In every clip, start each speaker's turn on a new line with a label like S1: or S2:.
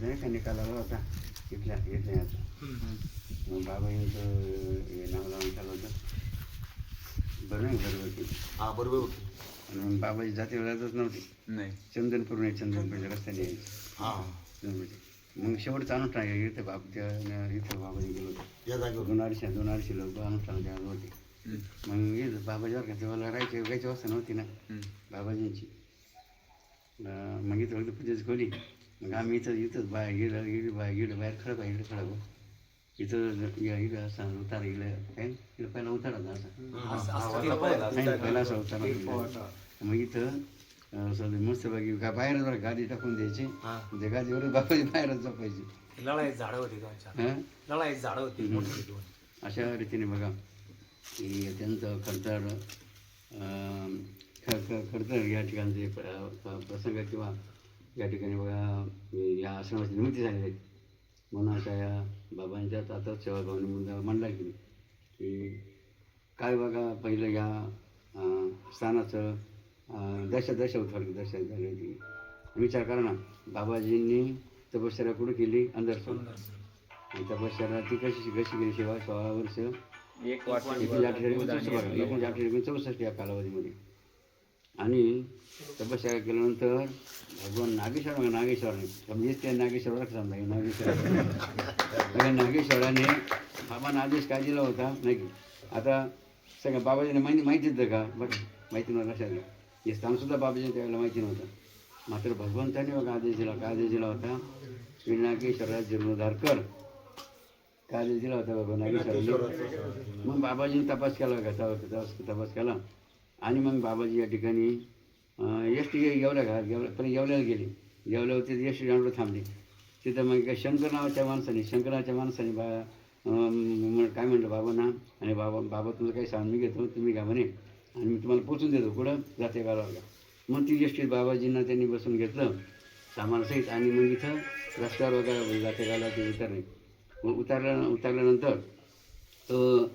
S1: नाही का निकाल आला होता इथल्या याचा. मग बाबा यांचं हे नाव लावून चालू होतं बरं नाही बरोबर की.
S2: हा बरोबर होती.
S1: आणि मग बाबाची जातीला जातच नव्हती.
S2: नाही
S1: चंदनपूर नाही चंदनपूरच्या रस्त्याने यायची.
S2: हा
S1: मग शेवटचं अनुष्ठान इथं इथं बाबाजी गेलो होतो.
S2: या जागेवर
S1: 200-250 लोक अनुष्ठान द्यायला होते. मग येत बाबाजी बरं का तेव्हा राहायची व्यवस्था नव्हती ना बाबाजींची. मग इथं फक्त पूजेची खोली. मग आम्ही इथंच बाहेर बाहेर खडक आहे इकडे खडक इथं इकडं असा उतारा इकडे काय इकडे पहिला उतारा होता असा पहिला असा उतारा. मग इथं मस्तपैकी बाहेरच बरं गादी टाकून द्यायची. त्या गादीवर बाबाजी बाहेरच झोपायची.
S3: लढाई झाडं होती दोनच्या लढाई झाडं होती मोठी दोन.
S1: अशा रीतीने बघा की त्यांचं खडतर खडतर या ठिकाणचे प्रसंग किंवा या ठिकाणी बघा या आश्रमाची निर्मिती झालेली आहे म्हणून अशा या बाबांच्या आता सेवाभावनी मुद्दा मांडला गेली की काय बघा पहिलं या स्थानाचं दशा उथळली दशा झाली होती. विचार करा ना बाबाजींनी तपश्चर्या कुठं केली अंदरसून. आणि तपश्चर्या ती कशी गेली 16 वर्ष 1964 या कालावधीमध्ये. आणि तपश्चर्या केल्यानंतर भगवान नागेश्वराने समजेच त्या नागेश्वराला समजा नागेश्वराने बाबांना आदेश काय दिला होता नाही की आता सगळं बाबाजीने माहितीच होतं का बरं माहिती नव्हतं लक्षात घ्या. हे स्थानसुद्धा बाबाजीने त्यावेळेला माहिती नव्हतं. मात्र भगवंताने बघा आदेश दिला काय आदेश दिला होता की नागेश्वराला जीर्णोद्धार कर. काय आदेश दिला होता बाबा नागेश्वराने. मग बाबाजीने तपास केला का तपास केला. आणि मग बाबाजी या ठिकाणी एस टी येवल्याला गेले. येवल्यावरती एस टी स्टँडवर थांबले. तिथं मग शंकर नावाच्या माणसाने काय म्हणलं बाबांना आणि बाबा तुला काही सांग मी घेतो तुम्ही घ्या म्हणे आणि मी तुम्हाला पोचून देतो कुठं जाते गावाला. मग ती एस टी बाबाजींना त्यांनी बसून घेतलं सामानासहित आणि मग इथं रस्त्यावर वगैरे जाते गावाला ते उतरले. मग उतरल्यानंतर तो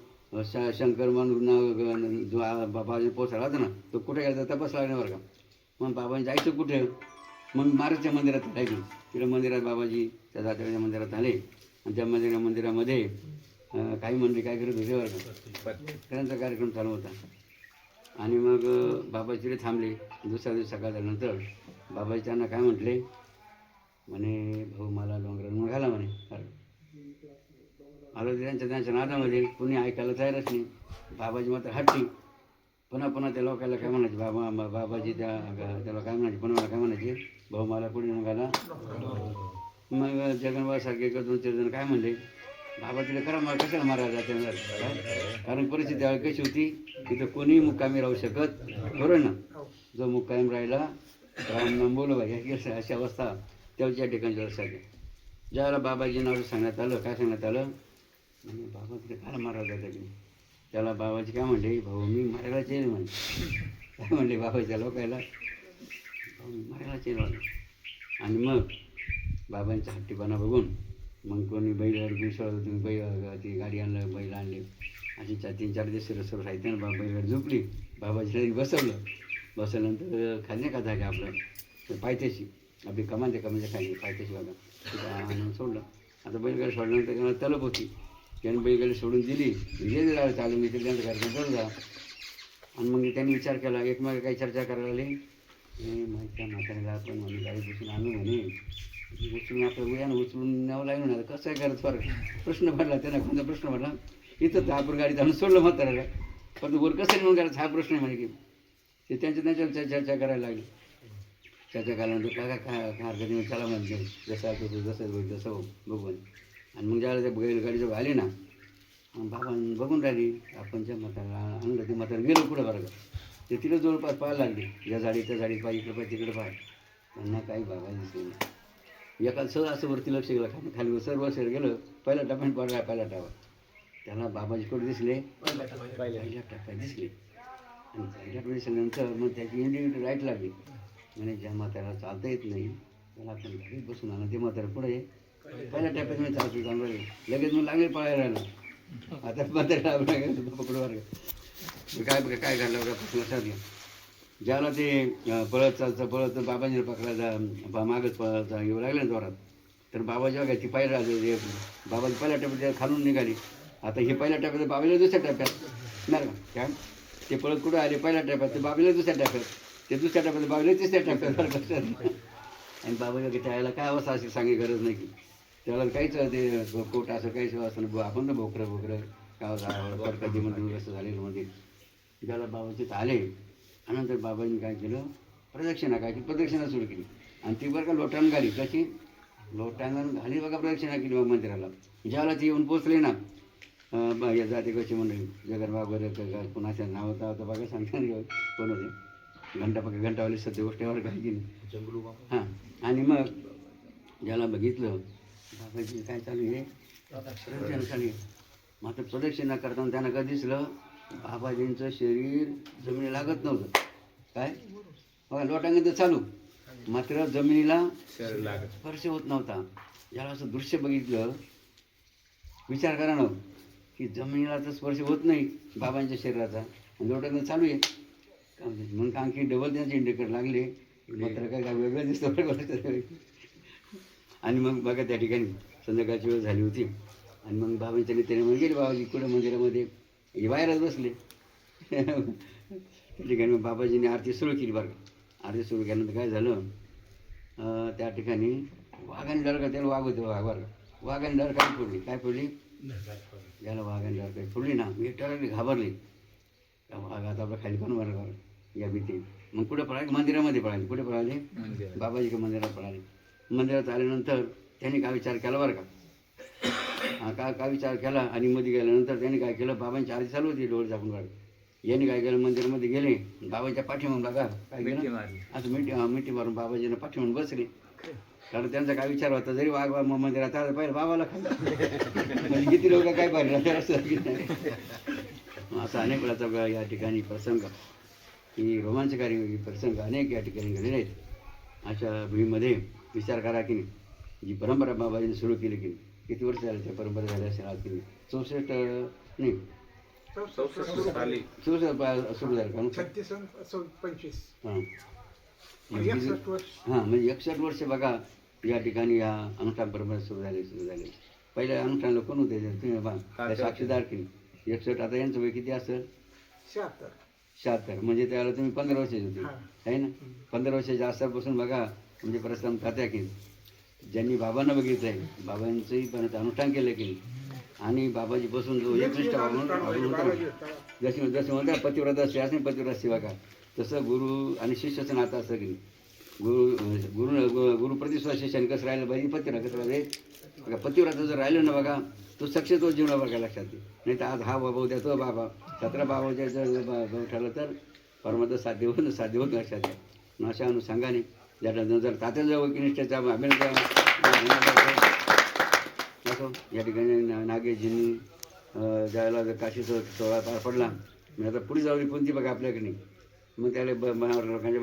S1: शंकर म्हणून जो बाबाजी पोचायला होता ना तो कुठे गेला तपास लागण्यावर का. मग बाबांनी जायचं कुठे मग महाराजच्या मंदिरात राहिली. तिकडे मंदिरात बाबाजी त्या जात्रेच्या मंदिरात आले आणि त्या मंदिरामध्ये काही मंडळी काय करत होते बरं का त्यांचा कार्यक्रम चालू होता. आणि मग बाबाजी तिथे थांबले. दुसऱ्या दिवशी सकाळ झाल्यानंतर बाबाजी त्यांना काय म्हटले म्हणे भाऊ मला डोंगरावर घाला म्हणे. आलं त्यांच्या नादामध्ये कुणी ऐकायला तयारच नाही. बाबाजी मात्र हट्टी. पुन्हा त्या लोकांना काय म्हणायचे बाबाजी त्याला काय म्हणायचे पुन्हा काय म्हणायचे भाऊ मला कुणी घाला. मग जगनबासारखे 2-4 जण काय म्हणले बाबा तिला करा मला कशाला मारायला जाते कारण परिस्थिती त्यावेळी कशी होती तिथं कोणीही मुक्कामी राहू शकत बरोबर ना. जो मुक्कामी राहिला राम बोलो भाई अशी अवस्था त्याच्या ठिकाणी व्यवस्था आहे. ज्यावेळेला बाबाजींना सांगण्यात आलं काय सांगण्यात आलं म्हणजे बाबा तिथे काय मारायला जाते की त्याला बाबाजी काय म्हणले भाऊ मी मारायलाच येईल म्हणे. काय म्हणले बाबाच्या लोकायला भाऊ मी मारायलाच येईल म्हणे. आणि मग बाबांचा हट्टीपणा बघून मग कोणी बैलगाडी तुम्ही ती गाडी आणलं बैल आणले अशी 3-4 दिवस सर्व साहित्य ना बैलगाडी झोपली. बाबाजीला बसवल्यानंतर खाली नाही का जागे आपलं पायथ्याशी आपली कमांच्या खाली पायथ्याशी बघा तिथं आणून सोडलं. आता बैलगाडी सोडल्यानंतर त्यांना तलप होती त्याने बैलगाडी सोडून दिली जे चालून घेतली त्यांचा कार्यक्रम चालू झाला. आणि मग त्यांनी विचार केला एकमेक काही चर्चा करायला लागली हे माहिती म्हाताऱ्याला आपण म्हणे गाडी बसून आणू म्हणे उचलून आपलं उयानं उचलून न्यावं लागलं ना कसं आहे करत फरक प्रश्न पडला त्यांना कोणता प्रश्न पडला इथं तर आपण गाडीत आणून सोडलं म्हाताऱ्याला पण वर कसं म्हणून करायचं हा प्रश्न आहे म्हणे की ते त्यांच्या चर्चा करायला लागली. चर्चा केल्यानंतर काय हरकत नाही चला म्हणजे जसं होईल तसं हो बघून. आणि मग ज्यावेळेला त्या बैलगाडी आली ना बाबा बघून राहिली आपण त्या म्हाताऱ्याला आणलं ते म्हातारा गेलो पुढं बरं का ते तिला जवळपास पाहायला लागली या झाडी त्या झाडीत पाय इकडे पाय तिकडे पाय त्यांना काही बाबा दिसले नाही. एका सहज असं वरती लक्ष गेलं खाली सर्व सर गेलं पहिला टप्प्यात पडला पहिला टावर त्याला बाबाजी कुठे दिसले पहिल्या टप्प्यात दिसले. आणि पहिल्या दिसल्यानंतर मग त्याची इंडिकेटर राईट लागली म्हणजे ज्या म्हाताऱ्याला चालता येत नाही त्याला आपण घरीच बसून आणलं ते म्हातारा पुढे पहिल्या टप्प्यात मी चालतो चांगलं लगेच मग लागले पळायला राहिलं. आता म्हातारा पकडू बरं काय घडलं बघा लक्षात घ्या. ज्याला ते पळत चालतं बाबाजीला पकडायचा मागच पळायचा येऊ लागले ना जोरात तर बाबा जेव्हा ती पहिल्या बाबाची पहिल्या टप्प्यात खालून निघाली. आता हे पहिल्या टप्प्यात बाबाला दुसऱ्या टप्प्यात नाही का काय ते पळत कुठं आले पहिल्या टप्प्यात ते बाबीला दुसऱ्या टप्प्यात ते दुसऱ्या टप्प्यात बाबीला तिसऱ्या टप्प्यात. आणि बाबा जेव्हा त्याला काय अवस्था अशी सांगायची गरज नाही की त्याला काहीच ते कोट असं काहीच असं नाही. आपण तर भोकरं काय कधी म्हणून असं झालेलं मध्ये त्याला बाबा तिथं आले. आणि नंतर बाबांनी काय केलं प्रदक्षिणा काय की प्रदक्षिणा सुरू केली. आणि ती बरं का लोटांगण घाली. कशी लोटांगण घाली बघा प्रदक्षिणा केली बाबा मंदिराला. ज्याला ती येऊन पोचले ना या जाते कशी मंडळी जगन्नाथ वगैरे कोणाच्या नाव होता बघा सांगता नाही कोण होते घंटावाली सध्या गोष्टीवर काय केली. हां आणि मग ज्याला बघितलं बाबाजी काय चालू आहे प्रदक्षिणा चालू आहे. मात्र प्रदक्षिणा करताना त्यांना काय दिसलं बाबाजींचं शरीर जमिनी लागत नव्हतं. काय बघा लोटांगण तर चालू मात्र जमिनीला स्पर्श होत नव्हता. ज्याला असं दृश्य बघितलं विचार करा ना की जमिनीला तर स्पर्श होत नाही बाबांच्या शरीराचा आणि लोटांगण चालू आहे. म्हणून आणखी डबल त्यांचे इंडिकेटर लागले मात्र काय वेगळं दिसतं. आणि मग बघा त्या ठिकाणी संध्याकाळची वेळ झाली होती. आणि मग बाबांच्या नेत्याने मग गेले बाबाजी कुठं मंदिरामध्ये हे बाहेरच बसले. त्या ठिकाणी मग बाबाजीने आरती सुरू केली बरं. आरती सुरू केल्यानंतर काय झालं त्या ठिकाणी वाघाने डरका त्याला वाघ होते वाघ बरं वाघाने डरकाळी फोडली. काय फोडली ज्याला वाघाने डरकाळी फोडली ना मी टरकली घाबरली. वाघ आता आपलं खाली पण बरं या भीती. मग कुठे पळाली मंदिरामध्ये पळाली. कुठे पळाली बाबाजी का मंदिरात पळाली. मंदिरात आल्यानंतर त्यांनी काय विचार केला बरं का काय विचार केला. आणि मध्ये गेल्यानंतर त्यांनी काय केलं बाबांची आरती चालू होती डोळे झाकून काढ. यांनी काय केलं मंदिरामध्ये गेले बाबांच्या पाठीमागून बघा काय केलं असं मिठी मारून बाबाजीनं पाठीमागून बसले. कारण त्यांचा काय विचार होता जरी वाघ मंदिरात आला पाहिजे बाबाला खाल्ला म्हणजे किती लोक काय पाहिजे असं अनेक वेळाचा या ठिकाणी प्रसंग की रोमांचकारी प्रसंग अनेक या ठिकाणी घडलेले आहेत. अशा भूमीमध्ये विचार करा की जी परंपरा बाबाजीने सुरू केली की किती वर्ष झाली त्या परंपरा झाल्या असेल आज की 64 नाही 64 साली सुरू झालं का
S2: 25
S1: हां हां म्हणजे 61 वर्ष बघा या ठिकाणी या अनुष्ठान परंपरा सुरू झाले. पहिल्या अनुष्ठानाला कोण होते तुम्ही बघा साक्षीदार की 61 आता यांचं वय किती असेल 76 म्हणजे त्याला तुम्ही 15 वर्षाची होती आहे ना. 15 वर्षाच्या आसपासून बघा म्हणजे प्रस्थान खात्या की ज्यांनी बाबांना बघितलं आहे बाबांचंही पण अनुष्ठान केलं की आणि बाबाजी बसून जो एकनिष्ठ होता जसे म्हणतात पतिव्रता स्त्री असणे पतिव्रता सेवा का तसं गुरु आणि शिष्याचं नातं असतं की गुरुप्रतिस्वा शिष्याने कसं राहिलं पाहिजे पतिव्रता कसं राहिले बघा. पतिव्रता जर राहिलं ना बघा तो सक्सेस तो जीवनावर काय लक्षात येईल. नाही तर आज हा बाबा उद्या तो बाबा 17 बाबाच्या जर ठरलं तर परमात्मा साध्य होत लक्षात आहे. अशा अनुषंगाने ज्याच्यानंतर जर तात्याजवळ एकनिष्ठाचा अभिनय असो या ठिकाणी नागेशजींनी ज्यावेळेला जर काशीचा सोहळा पार पडला मग आता पुढे जाऊन कोणती बघा आपल्याकडे मग त्याला लोकांच्या